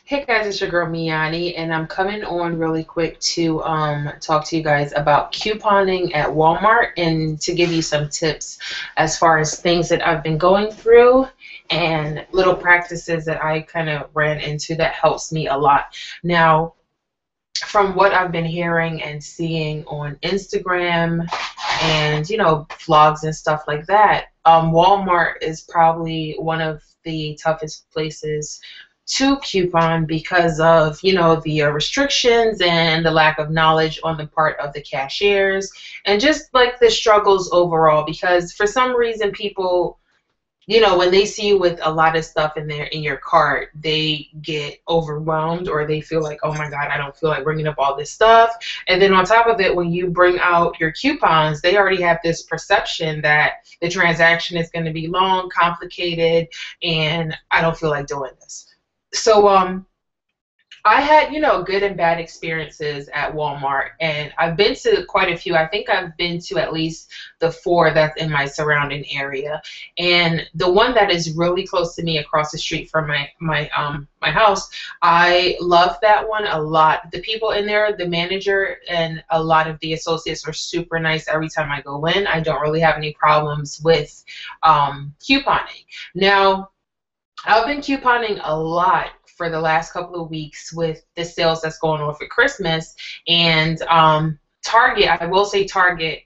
Hey guys, it's your girl Me-Anie, and I'm coming on really quick to talk to you guys about couponing at Walmart and to give you some tips as far as things that I've been going through and little practices that I kind of ran into that helps me a lot. Now, from what I've been hearing and seeing on Instagram and vlogs and stuff like that, Walmart is probably one of the toughest places to coupon because of the restrictions and the lack of knowledge on the part of the cashiers and just like the struggles overall, because for some reason people, when they see you with a lot of stuff in your cart, they get overwhelmed or they feel like, oh my God, I don't feel like bringing up all this stuff. And then on top of it, when you bring out your coupons, they already have this perception that the transaction is going to be long, complicated, and I don't feel like doing this. So I had, good and bad experiences at Walmart, and I've been to quite a few. I think I've been to at least the four that's in my surrounding area. And the one that is really close to me across the street from my house, I love that one a lot. The people in there, the manager and a lot of the associates are super nice every time I go in. I don't really have any problems with couponing. Now, I've been couponing a lot for the last couple of weeks with the sales that's going on for Christmas. And Target, I will say Target,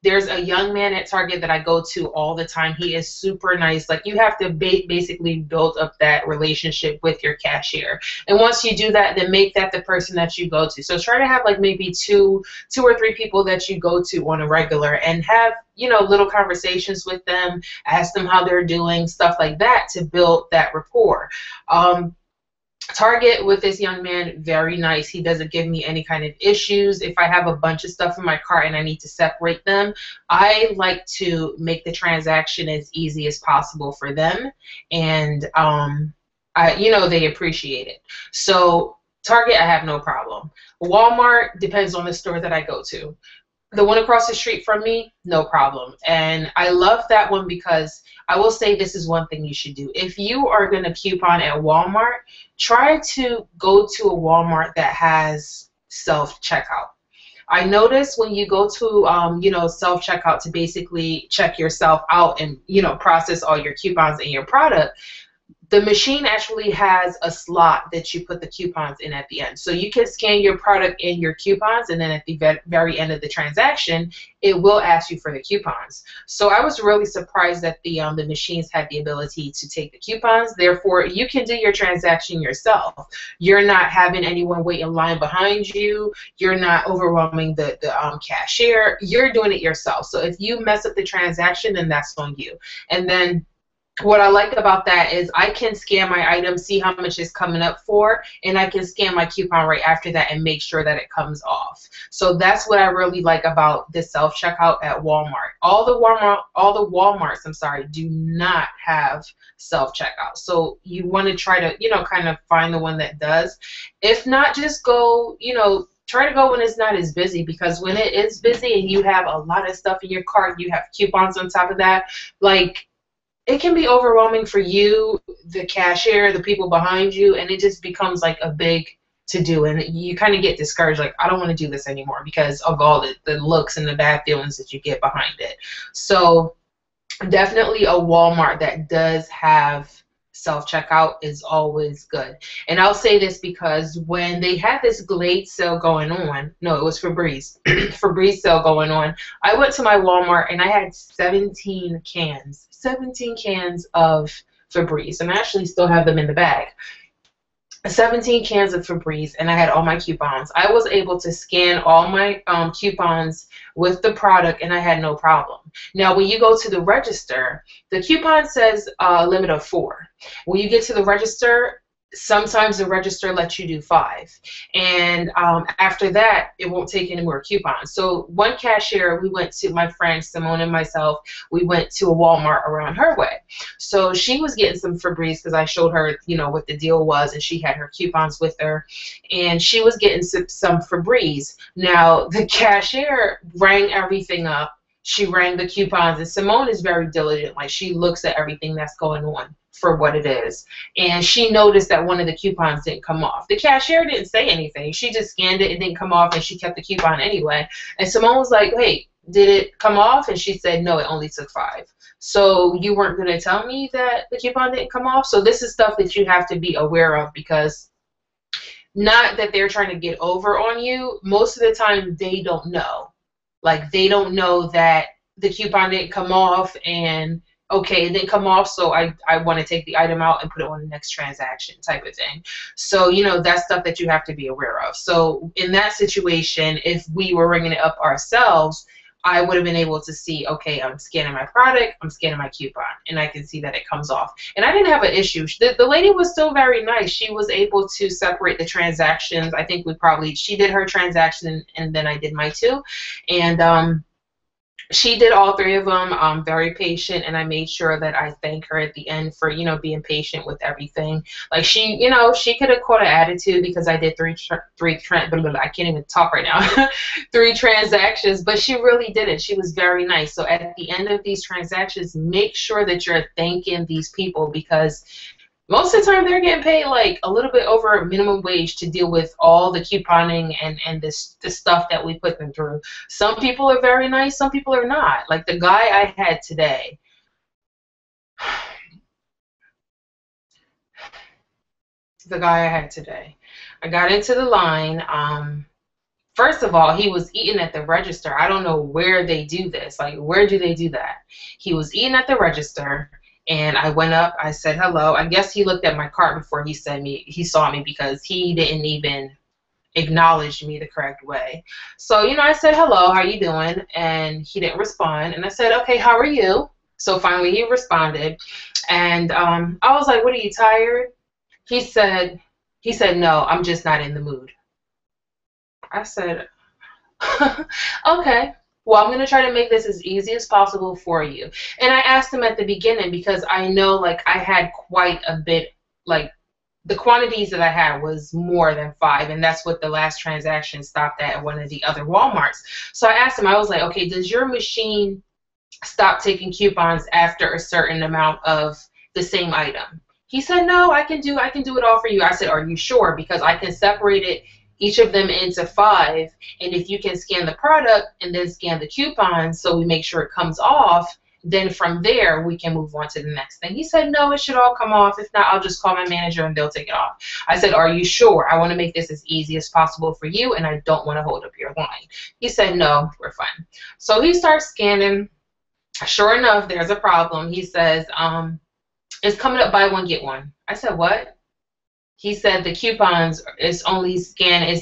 there's a young man at Target that I go to all the time. He is super nice. Like, you have to basically build up that relationship with your cashier. And once you do that, then make that the person that you go to. So try to have like maybe two or three people that you go to on a regular and have, little conversations with them, ask them how they're doing, stuff like that to build that rapport. Target with this young man, very nice. He doesn't give me any kind of issues. If I have a bunch of stuff in my cart and I need to separate them, I like to make the transaction as easy as possible for them, and they appreciate it. So Target, I have no problem. Walmart depends on the store that I go to. The one across the street from me, no problem. And I love that one because I will say this is one thing you should do. If you are going to coupon at Walmart, try to go to a Walmart that has self-checkout. I notice when you go to, self-checkout to basically check yourself out and, process all your coupons and your product, the machine actually has a slot that you put the coupons in at the end. So you can scan your product in your coupons, and then at the very end of the transaction, it will ask you for the coupons. So I was really surprised that the machines had the ability to take the coupons. Therefore, you can do your transaction yourself. You're not having anyone wait in line behind you. You're not overwhelming the cashier. You're doing it yourself. So if you mess up the transaction, then that's on you. And then what I like about that is I can scan my item, see how much it's coming up for, and I can scan my coupon right after that and make sure that it comes off. So that's what I really like about the self-checkout at Walmart. All the Walmarts, do not have self-checkout. So you want to try to, kind of find the one that does. If not, just go, try to go when it's not as busy, because when it is busy and you have a lot of stuff in your cart, you have coupons on top of that, like, it can be overwhelming for you, the cashier, the people behind you, and it just becomes like a big to-do, and you kind of get discouraged, like, I don't want to do this anymore because of all the looks and the bad feelings that you get behind it. So definitely a Walmart that does have self-checkout is always good. And I'll say this because when they had this Glade sale going on, no, it was Febreze, Febreze sale going on, I went to my Walmart and I had 17 cans of Febreze, and I actually still have them in the bag. 17 cans of Febreze, and I had all my coupons. I was able to scan all my coupons with the product, and I had no problem. Now, when you go to the register, the coupon says a limit of 4. When you get to the register, sometimes the register lets you do 5, and after that it won't take any more coupons. So one cashier, we went to, my friend Simone and myself, we went to a Walmart around her way. So she was getting some Febreze because I showed her what the deal was, and she had her coupons with her, and she was getting some Febreze. Now the cashier rang everything up. She rang the coupons, and Simone is very diligent. Like, she looks at everything that's going on for what it is. And she noticed that one of the coupons didn't come off. The cashier didn't say anything. She just scanned it, it didn't come off, and she kept the coupon anyway. And Simone was like, "Hey, did it come off?" And she said, "No, it only took 5. So you weren't going to tell me that the coupon didn't come off?" So this is stuff that you have to be aware of, because not that they're trying to get over on you. Most of the time, they don't know. Like, they don't know that the coupon didn't come off, and okay, it didn't come off, so I want to take the item out and put it on the next transaction type of thing. So, that's stuff that you have to be aware of. So in that situation, if we were ringing it up ourselves, I would have been able to see, okay, I'm scanning my product, I'm scanning my coupon, and I can see that it comes off. And I didn't have an issue. The lady was still very nice. She was able to separate the transactions. I think she did her transaction, and then I did my 2. And she did all 3 of them, very patient, and I made sure that I thank her at the end for, being patient with everything. Like, she could have caught an attitude because I did I can't even talk right now, 3 transactions, but she really didn't. She was very nice. So at the end of these transactions, make sure that you're thanking these people, because most of the time they're getting paid like a little bit over minimum wage to deal with all the couponing and the stuff that we put them through. Some people are very nice, some people are not. Like the guy I had today. I got into the line. First of all, he was eating at the register. I don't know where they do this. Like, where do they do that? He was eating at the register. And I went up, I said hello. I guess he looked at my cart before he saw me, because he didn't even acknowledge me the correct way. So, I said hello, how you doing? And he didn't respond. And I said, okay, how are you? So finally he responded. And I was like, what, are you tired? He said, no, I'm just not in the mood. I said, okay. Well, I'm going to try to make this as easy as possible for you. And I asked him at the beginning, because I know, like, I had quite a bit, like, the quantities that I had was more than 5, and that's what the last transaction stopped at one of the other Walmarts. So I asked him, I was like, okay, does your machine stop taking coupons after a certain amount of the same item? He said, no, I can do it all for you. I said, are you sure? Because I can separate it, each of them, into 5, and if you can scan the product and then scan the coupons so we make sure it comes off, then from there we can move on to the next thing. He said, no, it should all come off. If not, I'll just call my manager and they'll take it off. I said, are you sure? I want to make this as easy as possible for you, and I don't want to hold up your line. He said, no, we're fine. So he starts scanning. Sure enough, there's a problem. He says, it's coming up buy one, get one. I said, what? He said the coupons is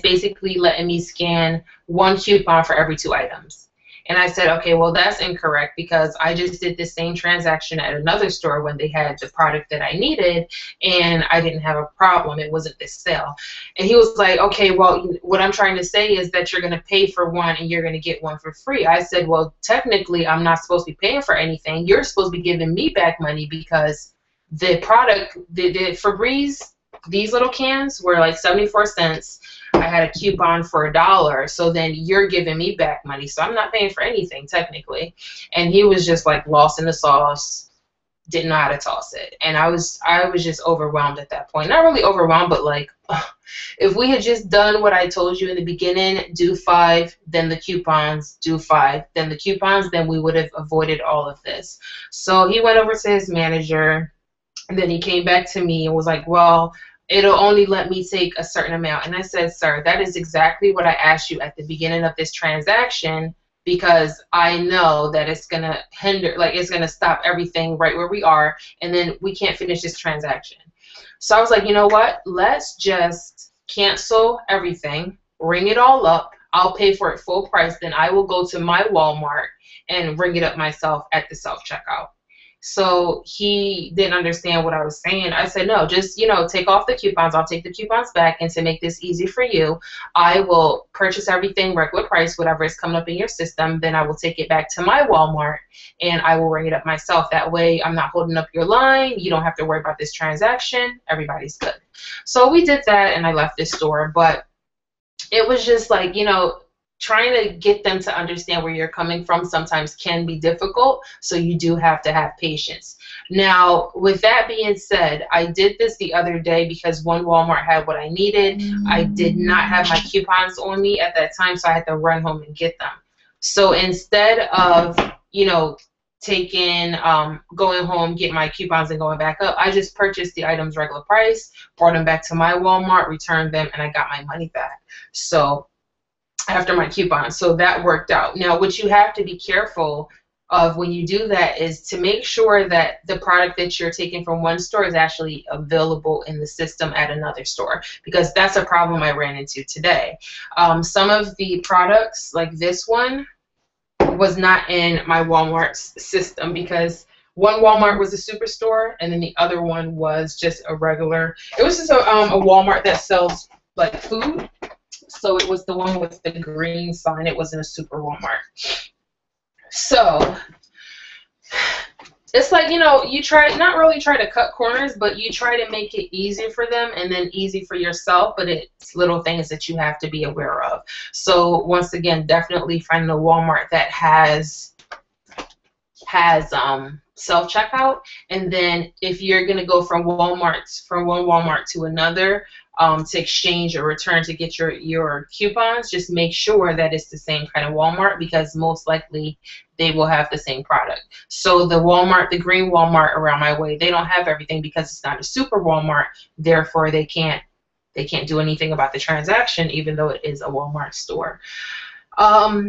basically letting me scan 1 coupon for every 2 items. And I said, okay, well, that's incorrect, because I just did the same transaction at another store when they had the product that I needed, and I didn't have a problem. It wasn't this sale. And he was like, okay, well, what I'm trying to say is that you're going to pay for 1 and you're going to get 1 for free. I said, well, technically, I'm not supposed to be paying for anything. You're supposed to be giving me back money, because the product, the Febreze, these little cans were like 74 cents. I had a coupon for $1, so then you're giving me back money, so I'm not paying for anything technically. And he was just like lost in the sauce, didn't know how to toss it. And I was just overwhelmed at that point. Not really overwhelmed, but like, if we had just done what I told you in the beginning, do 5, then the coupons, do 5, then the coupons, then we would have avoided all of this. So he went over to his manager, and then he came back to me and was like, well, it'll only let me take a certain amount. And I said, sir, that is exactly what I asked you at the beginning of this transaction, because I know that it's going to hinder, like it's going to stop everything right where we are, and then we can't finish this transaction. So I was like, you know what? Let's just cancel everything, ring it all up. I'll pay for it full price. Then I will go to my Walmart and ring it up myself at the self-checkout. So he didn't understand what I was saying. I said, no, just, take off the coupons. I'll take the coupons back. And to make this easy for you, I will purchase everything regular price, whatever is coming up in your system. Then I will take it back to my Walmart and I will ring it up myself. That way I'm not holding up your line. You don't have to worry about this transaction. Everybody's good. So we did that and I left this store. But it was just like, trying to get them to understand where you're coming from sometimes can be difficult, so you do have to have patience. Now, with that being said, I did this the other day because one Walmart had what I needed. I did not have my coupons on me at that time, so I had to run home and get them. So instead of, taking, going home, get my coupons and going back up, I just purchased the items regular price, brought them back to my Walmart, returned them, and I got my money back. So after my coupon, so that worked out. Now, what you have to be careful of when you do that is to make sure that the product that you're taking from one store is actually available in the system at another store, because that's a problem I ran into today. Some of the products, like this one, was not in my Walmart's system because one Walmart was a superstore and then the other one was just a regular. It was just a Walmart that sells like food. So it was the one with the green sign. It wasn't a super Walmart. So it's like, you try, not really try to cut corners, but you try to make it easy for them and then easy for yourself, but it's little things that you have to be aware of. So once again, definitely find a Walmart that has self-checkout, and then if you're going to go from one Walmart to another, to exchange or return to get your coupons, just make sure that it's the same kind of Walmart, because most likely they will have the same product. So the Walmart, the green Walmart around my way, they don't have everything because it's not a super Walmart. Therefore, they can't do anything about the transaction, even though it is a Walmart store.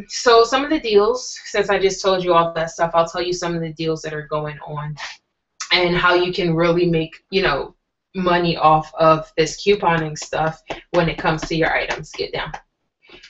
So some of the deals, since I just told you all that stuff, I'll tell you some of the deals that are going on and how you can really make, money off of this couponing stuff when it comes to your items. Get down.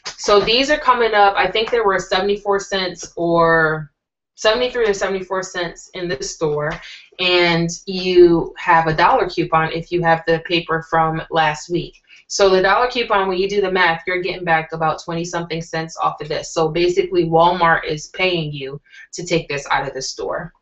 So these are coming up. I think there were 74 cents or 73 or 74 cents in the store, and you have $1 coupon if you have the paper from last week. So the $1 coupon, when you do the math, you're getting back about 20-something cents off of this. So basically, Walmart is paying you to take this out of the store.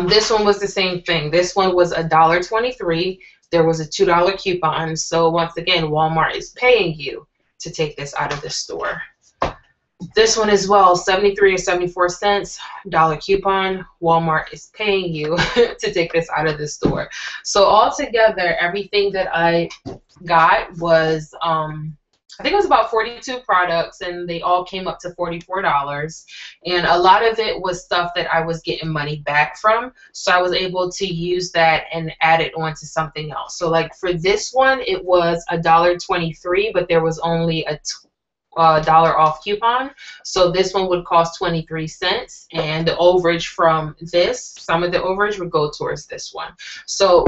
This one was the same thing. This one was $1.23. There was a $2 coupon. So once again, Walmart is paying you to take this out of the store. This one as well, 73 or 74 cents, dollar coupon. Walmart is paying you to take this out of the store. So altogether, everything that I got was, I think it was about 42 products, and they all came up to $44. And a lot of it was stuff that I was getting money back from, so I was able to use that and add it on to something else. So like for this one, it was $1.23, but there was only a $1 off coupon. So this one would cost 23 cents, and the overage from this, some of the overage would go towards this one. So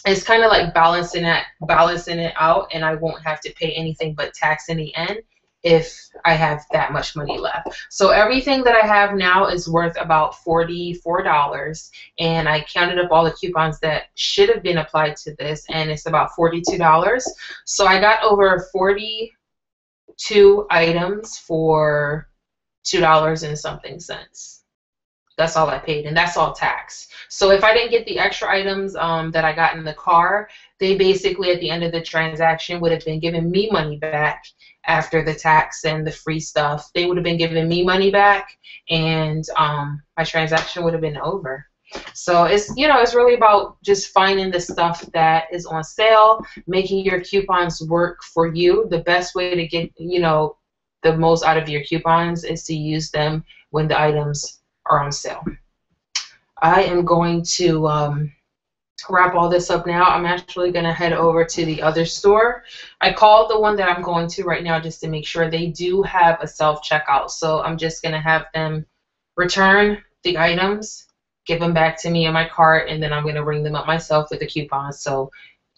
it's kind of like balancing it out, and I won't have to pay anything but tax in the end if I have that much money left. So everything that I have now is worth about $44, and I counted up all the coupons that should have been applied to this, and it's about $42. So I got over 42 items for $2 and something cents. That's all I paid, and that's all tax. So if I didn't get the extra items that I got in the car, they basically at the end of the transaction would have been giving me money back after the tax and the free stuff. They would have been giving me money back, and my transaction would have been over. So it's, it's really about just finding the stuff that is on sale, making your coupons work for you. The best way to get, the most out of your coupons is to use them when the items are on sale. I am going to wrap all this up now. I'm actually going to head over to the other store. I called the one that I'm going to right now just to make sure. They do have a self-checkout, so I'm just going to have them return the items, give them back to me in my cart, and then I'm going to ring them up myself with the coupons, so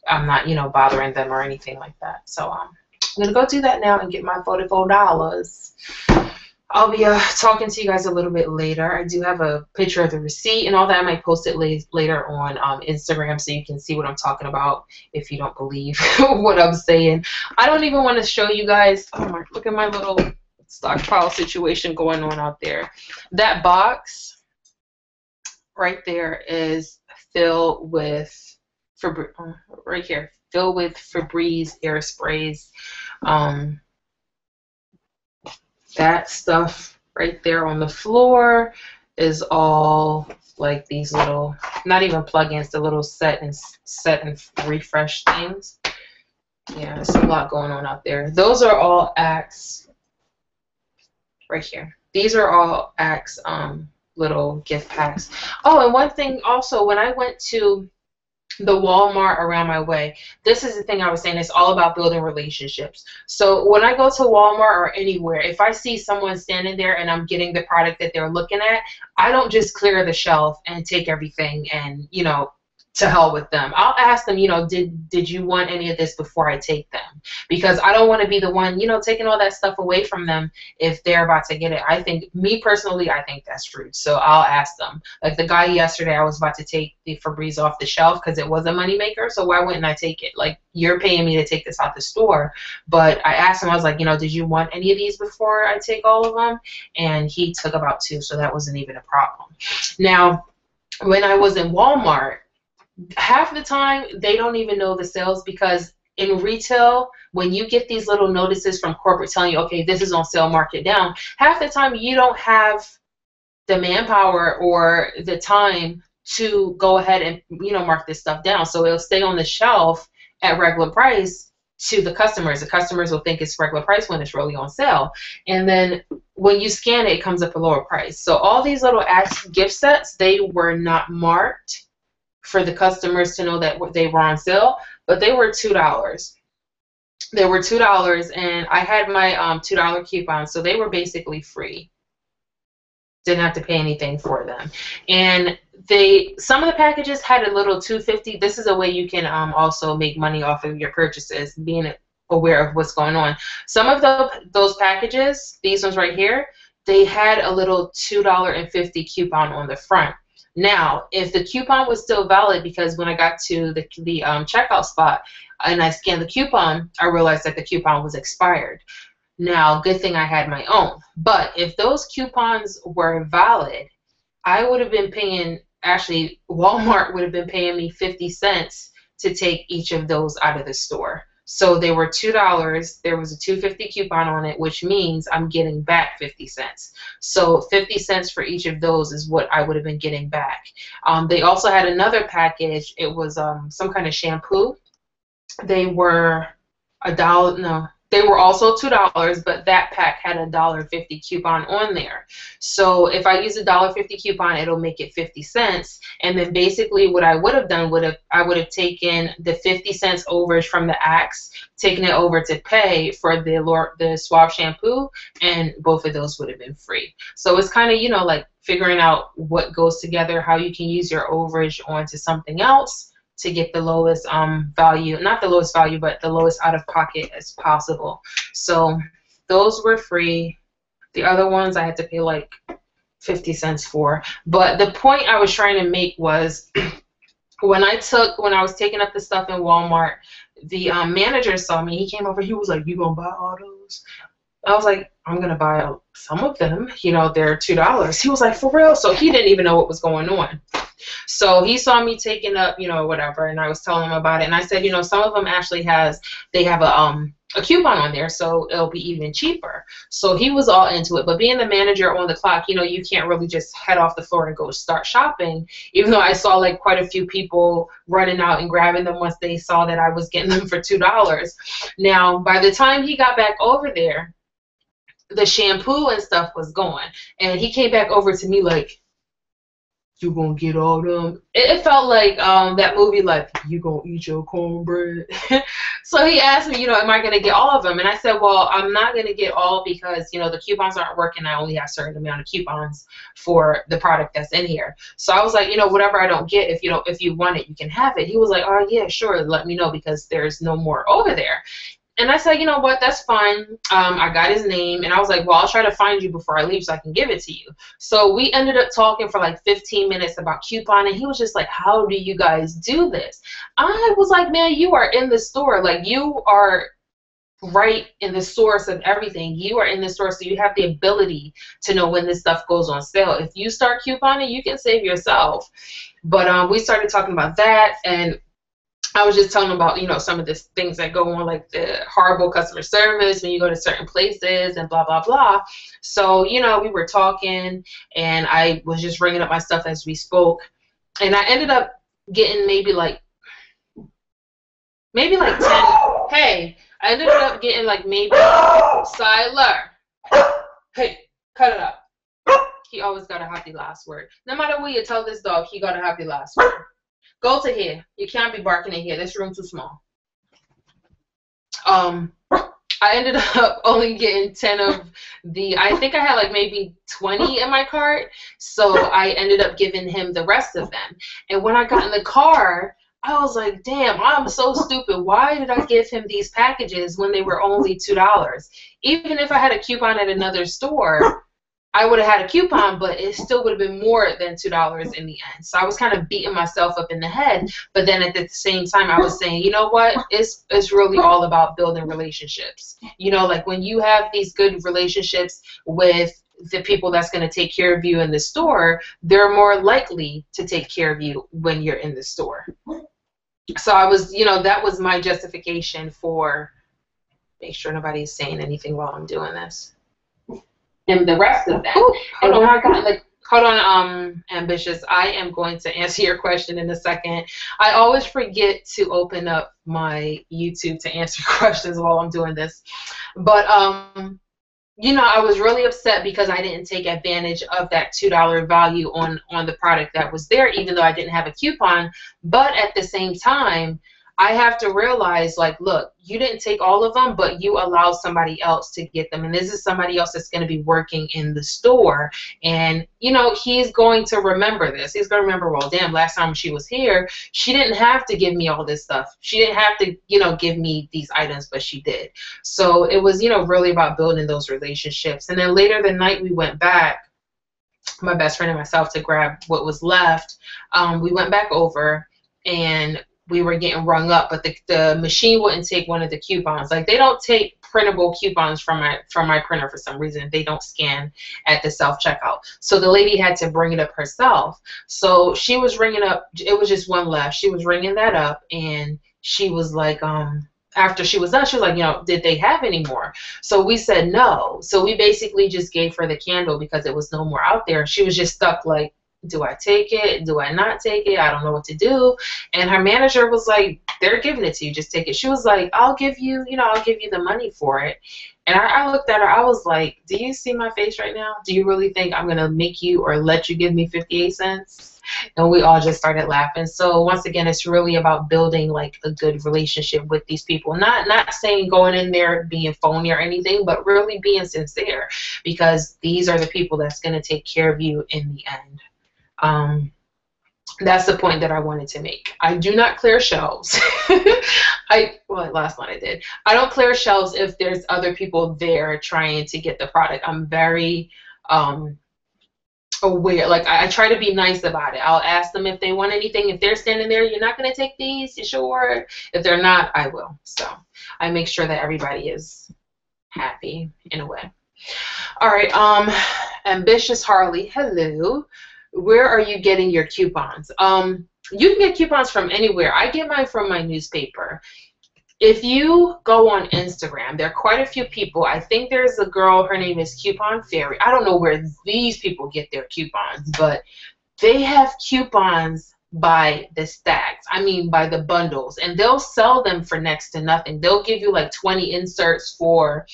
I'm not, bothering them or anything like that. So I'm going to go do that now and get my $44. I'll be talking to you guys a little bit later. I do have a picture of the receipt and all that. I might post it later on Instagram so you can see what I'm talking about if you don't believe what I'm saying. I don't even want to show you guys. Oh my, look at my little stockpile situation going on out there. That box right there is filled with, right here, filled with Febreze air sprays. That stuff right there on the floor is all like these little, not even plugins, the little set and refresh things. Yeah, there's a lot going on out there. Those are all Axe right here. These are all Axe little gift packs. Oh, and one thing also, when I went to the Walmart around my way, this is the thing I was saying, it's all about building relationships. So when I go to Walmart or anywhere, if I see someone standing there and I'm getting the product that they're looking at, I don't just clear the shelf and take everything and, you know, to hell with them. I'll ask them, you know, did you want any of this before I take them? Because I don't want to be the one, you know, taking all that stuff away from them if they're about to get it. I think, me personally, I think that's rude. So I'll ask them. Like the guy yesterday, I was about to take the Febreze off the shelf because it was a moneymaker. So why wouldn't I take it? Like, you're paying me to take this out the store. But I asked him, I was like, you know, did you want any of these before I take all of them? And he took about 2, so that wasn't even a problem. Now, when I was in Walmart, half the time they don't even know the sales, because in retail, when you get these little notices from corporate telling you, okay, this is on sale, mark it down, half the time you don't have the manpower or the time to go ahead and, you know, mark this stuff down. So it'll stay on the shelf at regular price to the customers. The customers will think it's regular price when it's really on sale. And then when you scan it, it comes up a lower price. So all these little gift sets, they were not marked for the customers to know that they were on sale, but they were $2. They were $2, and I had my $2 coupon, so they were basically free. Didn't have to pay anything for them. And some of the packages had a little $2.50. This is a way you can also make money off of your purchases, being aware of what's going on. Some of those packages, these ones right here, they had a little $2.50 coupon on the front. Now, if the coupon was still valid, because when I got to the checkout spot and I scanned the coupon, I realized that the coupon was expired. Now, good thing I had my own. But if those coupons were valid, I would have been paying, actually, Walmart would have been paying me 50 cents to take each of those out of the store. So they were $2. There was a $2.50 coupon on it, which means I'm getting back 50 cents. So 50 cents for each of those is what I would have been getting back. They also had another package. It was some kind of shampoo. They were $1. No, they were also $2, but that pack had a $1.50 coupon on there. So if I use a $1.50 coupon, it'll make it 50 cents. And then basically what I would have done I would have taken the 50 cents overage from the Axe, taken it over to pay for the Suave shampoo, and both of those would have been free. So it's kind of, you know, like figuring out what goes together, how you can use your overage onto something else to get the lowest value, not the lowest value, but the lowest out of pocket as possible. So those were free. The other ones I had to pay like 50 cents for. But the point I was trying to make was when I was taking up the stuff in Walmart, the manager saw me. He came over. He was like, "You gonna buy all those?" I was like, "I'm gonna buy some of them. You know, they're $2." He was like, "For real?" So he didn't even know what was going on. So he saw me taking up, you know, whatever, and I was telling him about it. And I said, you know, some of them actually have a coupon on there, so it'll be even cheaper. So he was all into it. But being the manager on the clock, you know, you can't really just head off the floor and go start shopping, even though I saw like quite a few people running out and grabbing them once they saw that I was getting them for $2. Now, by the time he got back over there, the shampoo and stuff was gone. And he came back over to me like, "You gonna get all them?" It felt like that movie, like, "You gonna eat your cornbread?" So he asked me, you know, am I gonna get all of them? And I said, well, I'm not gonna get all because, you know, the coupons aren't working. I only have a certain amount of coupons for the product that's in here. So I was like, you know, whatever I don't get, if you want it, you can have it. He was like, "Oh yeah, sure, let me know because there's no more over there." And I said, you know what, that's fine. I got his name, and I was like, well, I'll try to find you before I leave so I can give it to you. So we ended up talking for like 15 minutes about coupon, and he was just like, how do you guys do this? I was like, man, you are in the store. Like, you are right in the source of everything. You are in the store, so you have the ability to know when this stuff goes on sale. If you start couponing, you can save yourself. But we started talking about that, and I was just telling them about, you know, some of the things that go on, like the horrible customer service when you go to certain places and blah, blah, blah. So, you know, we were talking and I was just ringing up my stuff as we spoke. And I ended up getting maybe like 10. Hey, I ended up getting like maybe Siler. Hey, cut it up. He always got to have the last word. No matter what you tell this dog, he got to have the last word. Go to here. You can't be barking in here. This room too small. I ended up only getting 10 of I think I had like maybe 20 in my cart. So I ended up giving him the rest of them. And when I got in the car, I was like, damn, I'm so stupid. Why did I give him these packages when they were only $2? Even if I had a coupon at another store, I would have had a coupon, but it still would have been more than $2 in the end. So I was kind of beating myself up in the head. But then at the same time, I was saying, you know what? It's really all about building relationships. You know, like when you have these good relationships with the people that's going to take care of you in the store, they're more likely to take care of you when you're in the store. So I was, you know, that was my justification for make sure nobody's saying anything while I'm doing this. And the rest of that. And when I got like, hold on, Ambitious, I am going to answer your question in a second. I always forget to open up my YouTube to answer questions while I'm doing this. But you know, I was really upset because I didn't take advantage of that $2 value on the product that was there, even though I didn't have a coupon. But at the same time, I have to realize, like, look, you didn't take all of them, but you allowed somebody else to get them. And this is somebody else that's going to be working in the store. And, you know, he's going to remember this. He's going to remember, well, damn, last time she was here, she didn't have to give me all this stuff. She didn't have to, you know, give me these items, but she did. So it was, you know, really about building those relationships. And then later the night we went back, my best friend and myself, to grab what was left. We went back over and we were getting rung up, but the machine wouldn't take one of the coupons. Like, they don't take printable coupons from my printer for some reason. They don't scan at the self-checkout. So the lady had to bring it up herself. So she was ringing up, it was just one left. She was ringing that up, and she was like, after she was done, she was like, you know, did they have any more? So we said no. So we basically just gave her the candle because it was no more out there. She was just stuck like, do I take it? Do I not take it? I don't know what to do. And her manager was like, they're giving it to you. Just take it. She was like, I'll give you the money for it. And I looked at her. I was like, do you see my face right now? Do you really think I'm going to make you or let you give me 58 cents? And we all just started laughing. So once again, it's really about building like a good relationship with these people. Not saying going in there being phony or anything, but really being sincere, because these are the people that's going to take care of you in the end. That's the point that I wanted to make. I do not clear shelves. Well, last night I did. I don't clear shelves if there's other people there trying to get the product. I'm very aware. Like, I try to be nice about it. I'll ask them if they want anything. If they're standing there, you're not going to take these? You sure? If they're not, I will. So I make sure that everybody is happy in a way. All right. Ambitious Harley, hello. Where are you getting your coupons? You can get coupons from anywhere. I get mine from my newspaper. If you go on Instagram, there are quite a few people. I think there's a girl, her name is Coupon Fairy. I don't know where these people get their coupons, but they have coupons by the stacks. I mean, by the bundles. And they'll sell them for next to nothing. They'll give you like 20 inserts for,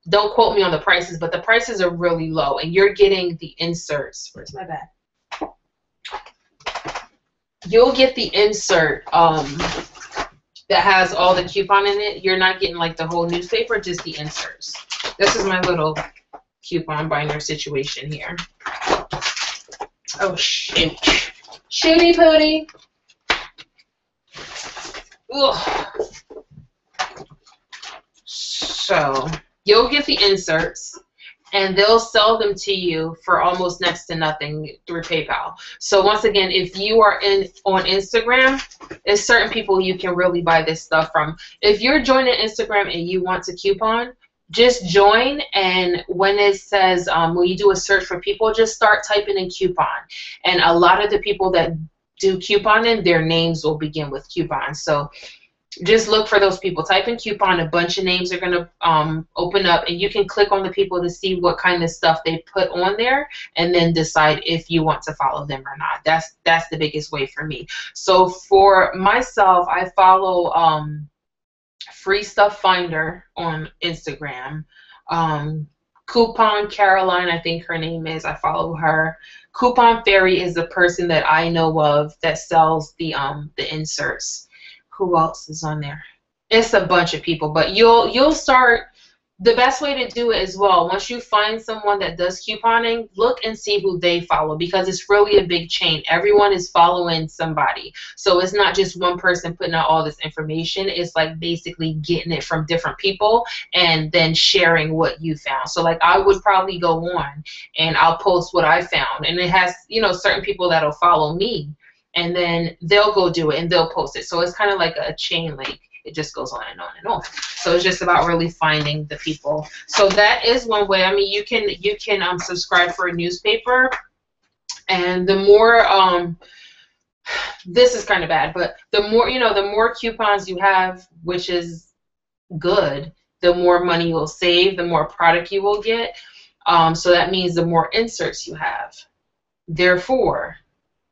don't quote me on the prices, but the prices are really low. And you're getting the inserts. Where's my bag? You'll get the insert that has all the coupon in it. You're not getting like the whole newspaper, just the inserts. This is my little coupon binder situation here. Oh, shoot. Shooty pooty. Ugh. So you'll get the inserts, and they'll sell them to you for almost next to nothing through PayPal. So once again, if you are on Instagram, there's certain people you can really buy this stuff from. If you're joining Instagram and you want to coupon, just join, and when it says, when you do a search for people, just start typing in coupon. And a lot of the people that do couponing, their names will begin with coupons. So just look for those people. Type in coupon, a bunch of names are going to open up, and you can click on the people to see what kind of stuff they put on there, and then decide if you want to follow them or not. That's the biggest way for me. So for myself, I follow Free Stuff Finder on Instagram. Coupon Caroline, I think her name is. I follow her. Coupon Fairy is the person that I know of that sells the inserts. Who else is on there? It's a bunch of people, but you'll start. The best way to do it as well, once you find someone that does couponing, look and see who they follow, because it's really a big chain. Everyone is following somebody. So it's not just one person putting out all this information. It's like basically getting it from different people and then sharing what you found. So like I would probably go on and I'll post what I found, and it has, you know, certain people that'll follow me, and then they'll go do it and they'll post it. So it's kind of like a chain link. It just goes on and on and on. So it's just about really finding the people. So that is one way. I mean, you can subscribe for a newspaper, and the more this is kind of bad, but the more, you know, the more coupons you have, which is good, the more money you'll save, the more product you will get. So that means the more inserts you have. Therefore,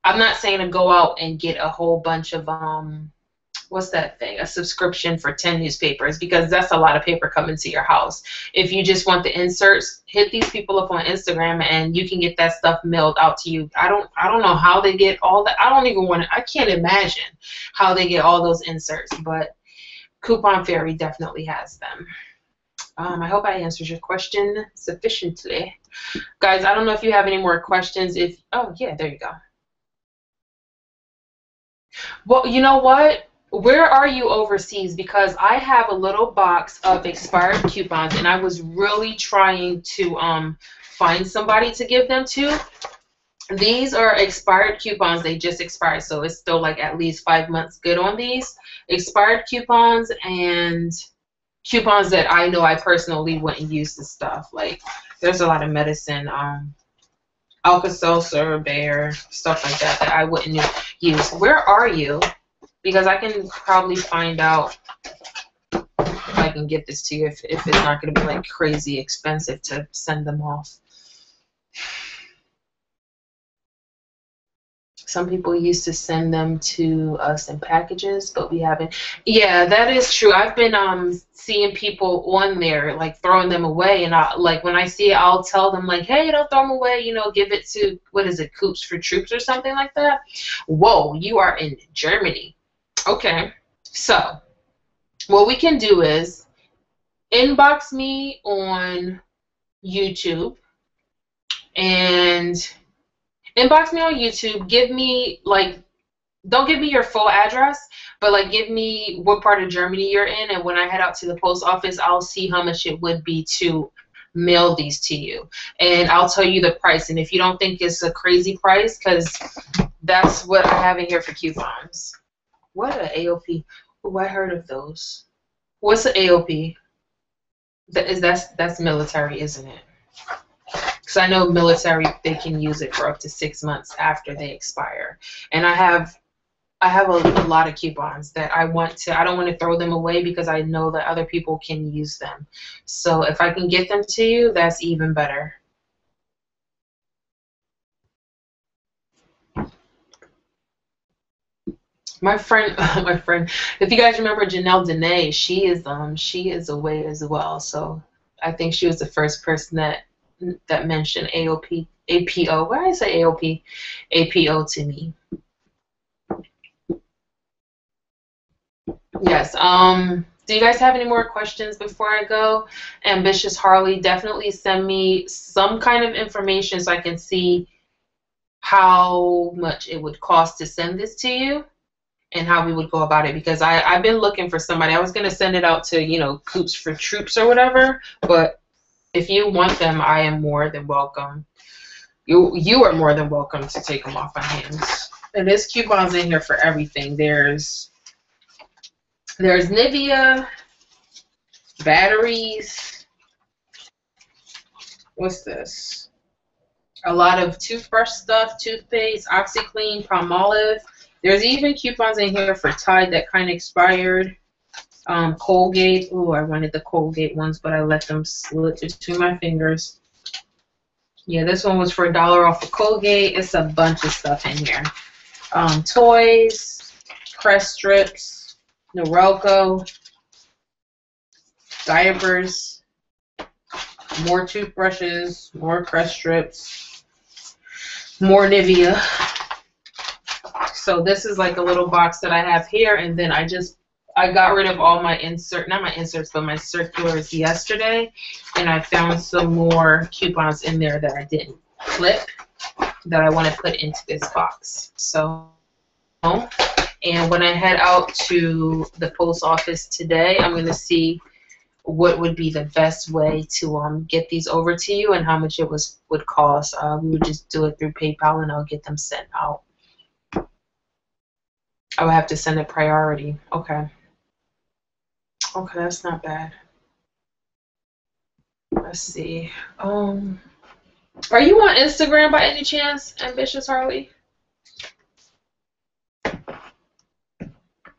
I'm not saying to go out and get a whole bunch of what's that thing? A subscription for 10 newspapers, because that's a lot of paper coming to your house. If you just want the inserts, hit these people up on Instagram and you can get that stuff mailed out to you. I don't know how they get all that. I can't imagine how they get all those inserts, but Coupon Fairy definitely has them. I hope I answered your question sufficiently. Guys, I don't know if you have any more questions. Oh yeah, there you go. Well, you know what? Where are you overseas? Because I have a little box of expired coupons, and I was really trying to find somebody to give them to. These are expired coupons. They just expired, so it's still like at least 5 months good on these. Expired coupons and coupons that I know I personally wouldn't use this stuff. Like, there's a lot of medicine, Alka-Seltzer, Bayer, stuff like that I wouldn't use. Where are you? Because I can probably find out if I can get this to you, if it's not going to be like crazy expensive to send them off. Some people used to send them to us in packages, but we haven't. Yeah, that is true. I've been seeing people on there like throwing them away, and like when I see it, I'll tell them like, hey, don't throw them away. You know, give it to, what is it, Coops for Troops or something like that. Whoa, you are in Germany. Okay, so what we can do is inbox me on YouTube and inbox me on YouTube. Give me, like, don't give me your full address, but like give me what part of Germany you're in, and when I head out to the post office, I'll see how much it would be to mail these to you, and I'll tell you the price. And if you don't think it's a crazy price, because that's what I have in here for coupons. What a AOP? Oh, I heard of those. What's an AOP? That's military, isn't it? Because I know military, they can use it for up to 6 months after they expire. And I have a lot of coupons that I don't want to throw them away, because I know that other people can use them. So if I can get them to you, that's even better. My friend, if you guys remember Janelle Dene, she is away as well. So I think she was the first person that mentioned APO. Why did I say AOP? APO to me. Yes. Do you guys have any more questions before I go? Ambitious Harley, definitely send me some kind of information so I can see how much it would cost to send this to you, and how we would go about it, because I've been looking for somebody. I was going to send it out to, you know, Coops for Troops or whatever, but if you want them, I am more than welcome. You are more than welcome to take them off my hands. And there's coupons in here for everything. There's Nivea, batteries. What's this? A lot of toothbrush stuff, toothpaste, OxyClean, Palmolive. There's even coupons in here for Tide that kind of expired. Colgate. Oh, I wanted the Colgate ones, but I let them slip between my fingers. Yeah, this one was for $1 off of Colgate. It's a bunch of stuff in here. Toys, Crest strips, Norelco, diapers, more toothbrushes, more Crest strips, more Nivea. So this is like a little box that I have here, and then I got rid of all my not my inserts, but my circulars yesterday, and I found some more coupons in there that I didn't flip that I want to put into this box. So, and when I head out to the post office today, I'm going to see what would be the best way to get these over to you and how much it would cost. We would just do it through PayPal, and I'll get them sent out. I would have to send it priority. Okay. Okay, that's not bad. Let's see. Are you on Instagram by any chance, Ambitious Harley?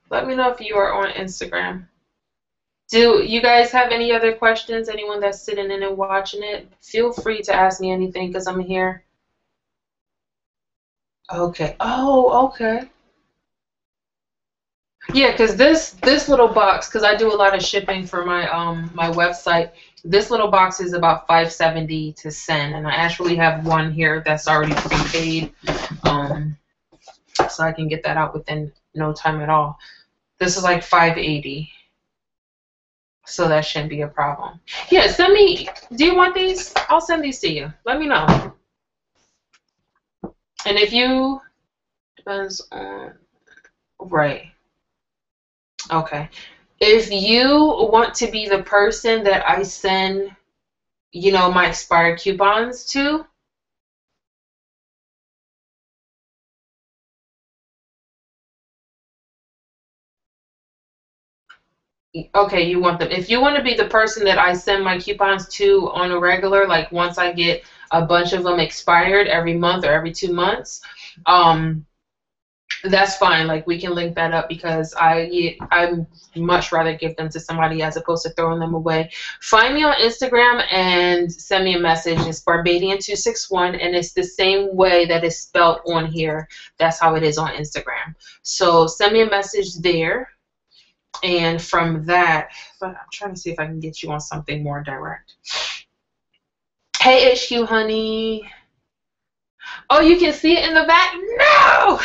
Let me know if you are on Instagram. Do you guys have any other questions? Anyone that's sitting in and watching it? Feel free to ask me anything because I'm here. Okay. Oh, okay. Yeah, because this little box, because I do a lot of shipping for my my website. This little box is about $5.70 to send, and I actually have one here that's already prepaid, so I can get that out within no time at all. This is like $5.80, so that shouldn't be a problem. Yeah, send me. Do you want these? I'll send these to you. Let me know. And if you depends on right. Okay. If you want to be the person that I send, my expired coupons to, okay, you want them. If you want to be the person that I send my coupons to on a regular, like once I get a bunch of them expired every month or every 2 months, that's fine. Like we can link that up because I'd much rather give them to somebody as opposed to throwing them away. Find me on Instagram and send me a message. It's Barbadian261, and it's the same way that it's spelled on here. That's how it is on Instagram. So send me a message there, and from that, I'm trying to see if I can get you on something more direct. Hey, HQ honey. Oh, you can see it in the back? No!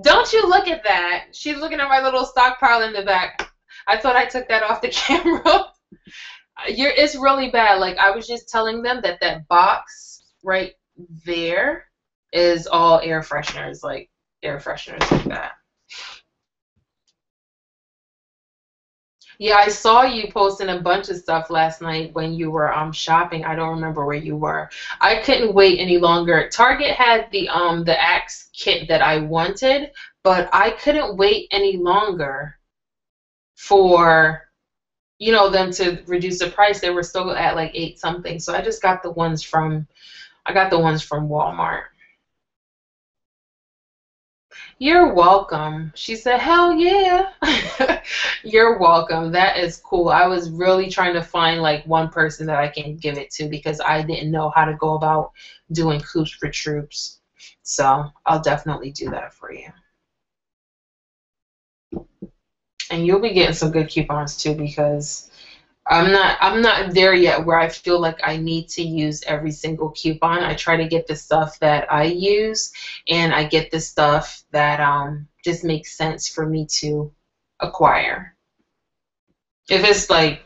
Don't you look at that. She's looking at my little stockpile in the back. I thought I took that off the camera. It's really bad. Like, I was just telling them that box right there is all air fresheners. Like, air fresheners like that. Yeah, I saw you posting a bunch of stuff last night when you were shopping. I don't remember where you were. I couldn't wait any longer. Target had the Axe kit that I wanted, but I couldn't wait any longer for them to reduce the price. They were still at like 8 something. So I just got the ones from Walmart. You're welcome. She said, hell yeah. You're welcome. That is cool. I was really trying to find like one person that I can give it to because I didn't know how to go about doing Coops for Troops. So I'll definitely do that for you. And you'll be getting some good coupons too because I'm not there yet where I feel like I need to use every single coupon. I try to get the stuff that I use, and I get the stuff that just makes sense for me to acquire. If it's like,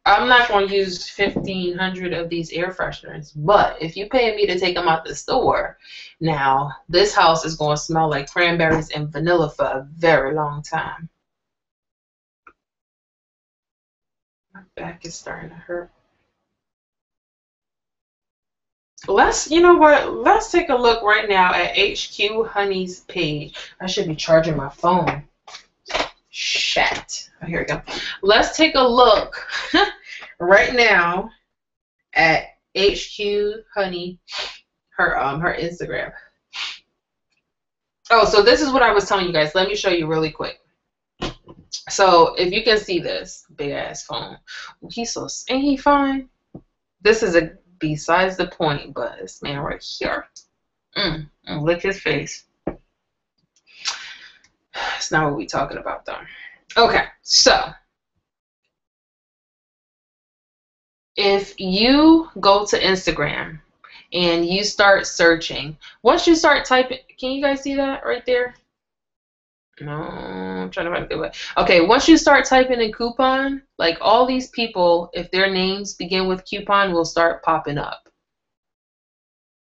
I'm not going to use 1,500 of these air fresheners, but if you pay me to take them out the store, now this house is going to smell like cranberries and vanilla for a very long time. My back is starting to hurt. Let's take a look right now at HQ Honey's page. I should be charging my phone. Shit. Oh, here we go. Let's take a look right now at HQ Honey, her Instagram. Oh, so this is what I was telling you guys. Let me show you really quick. So if you can see this big ass phone, he's so, ain't he fine? This is a besides the point, but this man right here, lick his face. That's not what we talking about though. Okay, so if you go to Instagram and you start searching, once you start typing, can you guys see that right there? No, I'm trying to find a good way. Okay, once you start typing in coupon, like all these people, if their names begin with coupon, will start popping up.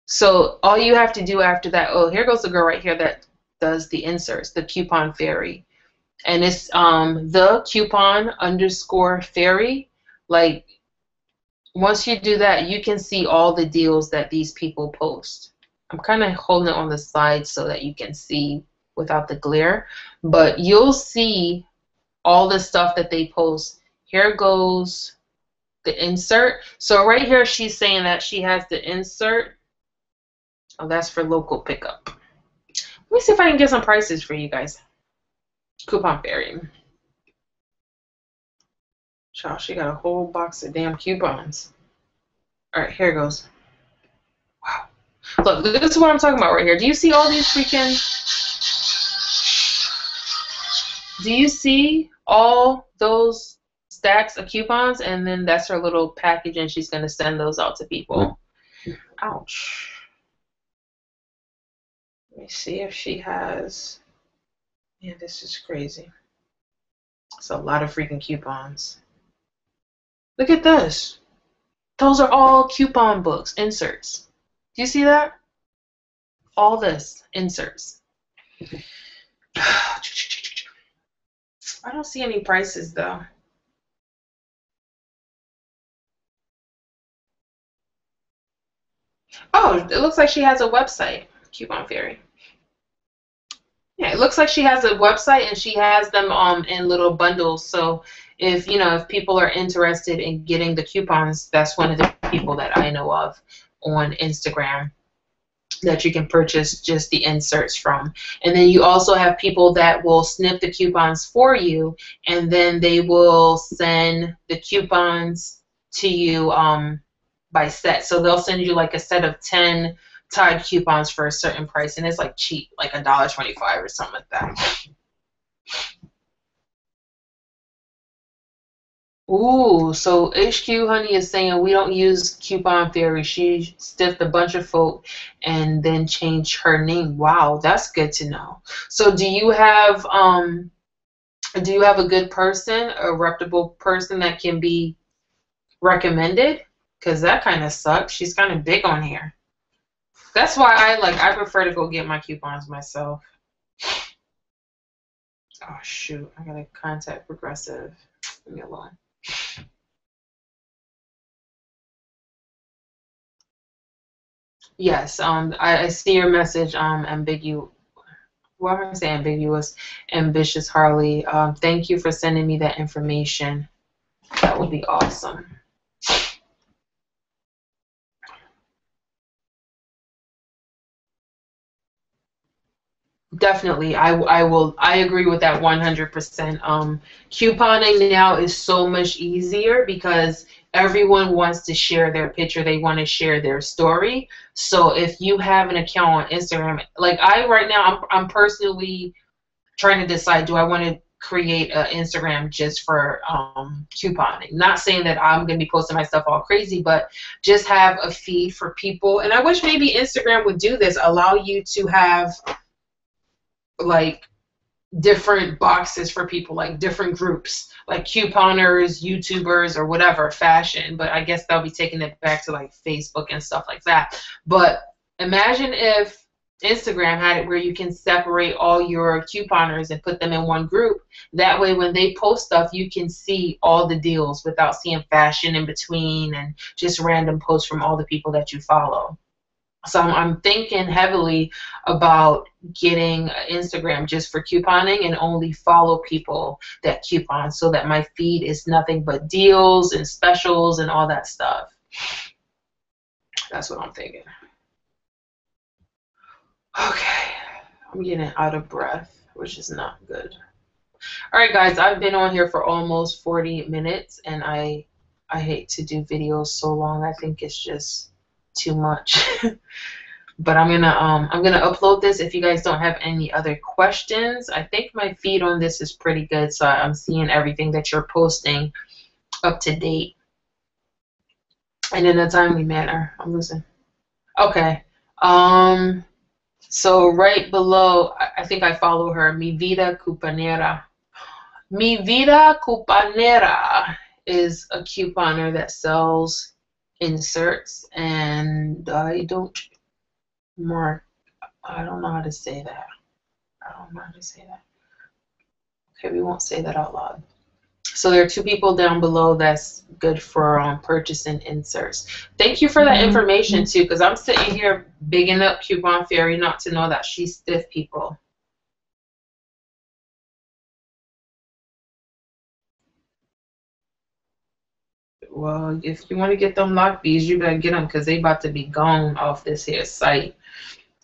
So all you have to do after that, oh, here goes the girl right here that does the inserts, the coupon fairy. And it's the coupon underscore fairy. Like once you do that, you can see all the deals that these people post. I'm kind of holding it on the side so that you can see without the glare, but you'll see all the stuff that they post. Here goes the insert. So right here, she's saying that she has the insert. Oh, that's for local pickup. Let me see if I can get some prices for you guys. Coupon fairy. Child, she got a whole box of damn coupons. All right, here it goes. Wow. Look, this is what I'm talking about right here. Do you see all these freaking... Do you see all those stacks of coupons? And then that's her little package, and she's going to send those out to people. Ouch. Let me see if she has... Man, this is crazy. It's a lot of freaking coupons. Look at this. Those are all coupon books, inserts. Do you see that? All this, inserts. I don't see any prices though. Oh, it looks like she has a website, Coupon Fairy. Yeah, it looks like she has a website and she has them in little bundles. So if if people are interested in getting the coupons, that's one of the people that I know of on Instagram that you can purchase just the inserts from. And then you also have people that will snip the coupons for you, and then they will send the coupons to you by set. So they'll send you like a set of 10 Tide coupons for a certain price, and it's like cheap, like $1.25 or something like that. Ooh, so HQ Honey is saying we don't use Coupon Fairy. She stiffed a bunch of folk and then changed her name. Wow, that's good to know. So do you have a good person, a reputable person that can be recommended? Because that kind of sucks. She's kind of big on here. That's why I prefer to go get my coupons myself. Oh shoot, I gotta contact Progressive. Leave me alone. Yes, I see your message, ambiguous. What am I saying? Ambiguous, ambitious Harley. Thank you for sending me that information. That would be awesome. Definitely, I agree with that 100%. Couponing now is so much easier because everyone wants to share their picture. They want to share their story. So if you have an account on Instagram, like I right now, I'm personally trying to decide, do I want to create an Instagram just for couponing? Not saying that I'm going to be posting my stuff all crazy, but just have a feed for people. And I wish maybe Instagram would do this, allow you to have like different boxes for people, like different groups, like couponers, YouTubers, or whatever, fashion. But I guess they'll be taking it back to like Facebook and stuff like that. But imagine if Instagram had it where you can separate all your couponers and put them in one group. That way when they post stuff, you can see all the deals without seeing fashion in between and just random posts from all the people that you follow. So I'm thinking heavily about getting Instagram just for couponing and only follow people that coupon so that my feed is nothing but deals and specials and all that stuff. That's what I'm thinking. Okay. I'm getting out of breath, which is not good. All right, guys, I've been on here for almost 40 minutes, and I hate to do videos so long. I think it's just too much. But I'm gonna upload this. If you guys don't have any other questions, I think my feed on this is pretty good, so I'm seeing everything that you're posting up to date and in a timely manner. I'm losing. Okay. So right below, I think I follow her, Mi Vida Cupanera. Mi Vida Cupanera is a couponer that sells inserts, and I don't know how to say that. I don't know how to say that. Okay, we won't say that out loud. So there are two people down below that's good for purchasing inserts. Thank you for that information too, because I'm sitting here bigging up Coupon Fairy not to know that she's stiff, people. Well, if you want to get them lock bees, you better get them because they about to be gone off this here site.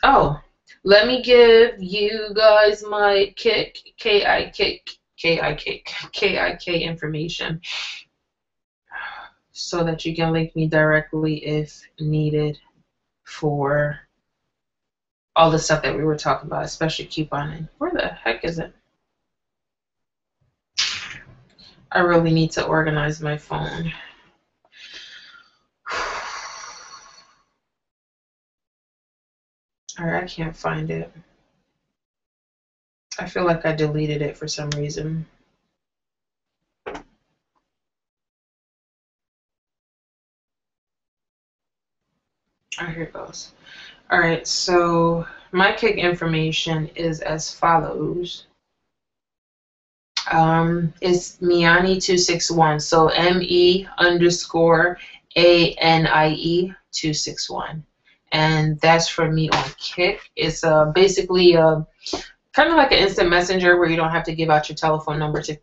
Oh, let me give you guys my KIK information so that you can link me directly if needed for all the stuff that we were talking about, especially couponing. Where the heck is it? I really need to organize my phone. All right, I can't find it. I feel like I deleted it for some reason. Oh, here it goes. All right, so my kick information is as follows. It's Me-Anie 261. So ME_ANIE 261. And that's for me on Kick. It's basically kind of like an instant messenger where you don't have to give out your telephone number to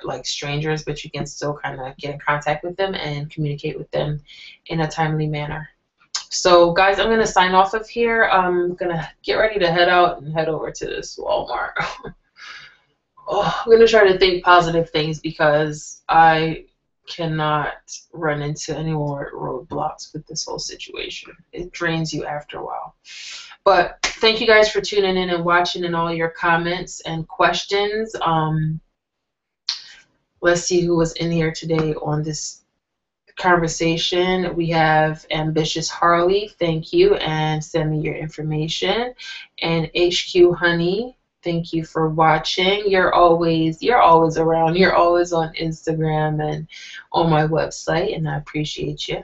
like strangers, but you can still kind of get in contact with them and communicate with them in a timely manner. So guys, I'm going to sign off of here. I'm going to get ready to head out and head over to this Walmart. Oh, I'm going to try to think positive things because I cannot run into any more roadblocks with this whole situation. It drains you after a while. But thank you guys for tuning in and watching and all your comments and questions. Let's see who was in here today on this conversation. We have Ambitious Harley, thank you, and send me your information. And HQ Honey, thank you for watching. You're always around. You're always on Instagram and on my website, and I appreciate you.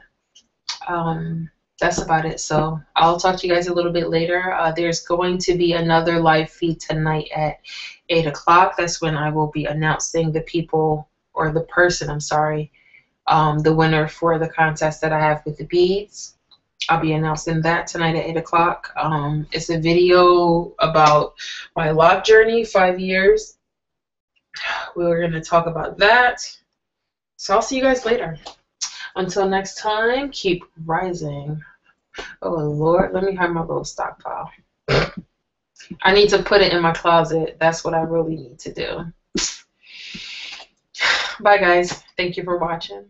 That's about it. So I'll talk to you guys a little bit later. There's going to be another live feed tonight at 8 o'clock. That's when I will be announcing the people, or the person, I'm sorry, the winner for the contest that I have with the beads. I'll be announcing that tonight at 8 o'clock. It's a video about my lock journey, 5 years. We're going to talk about that. So I'll see you guys later. Until next time, keep rising. Oh, Lord, let me have my little stockpile. I need to put it in my closet. That's what I really need to do. Bye, guys. Thank you for watching.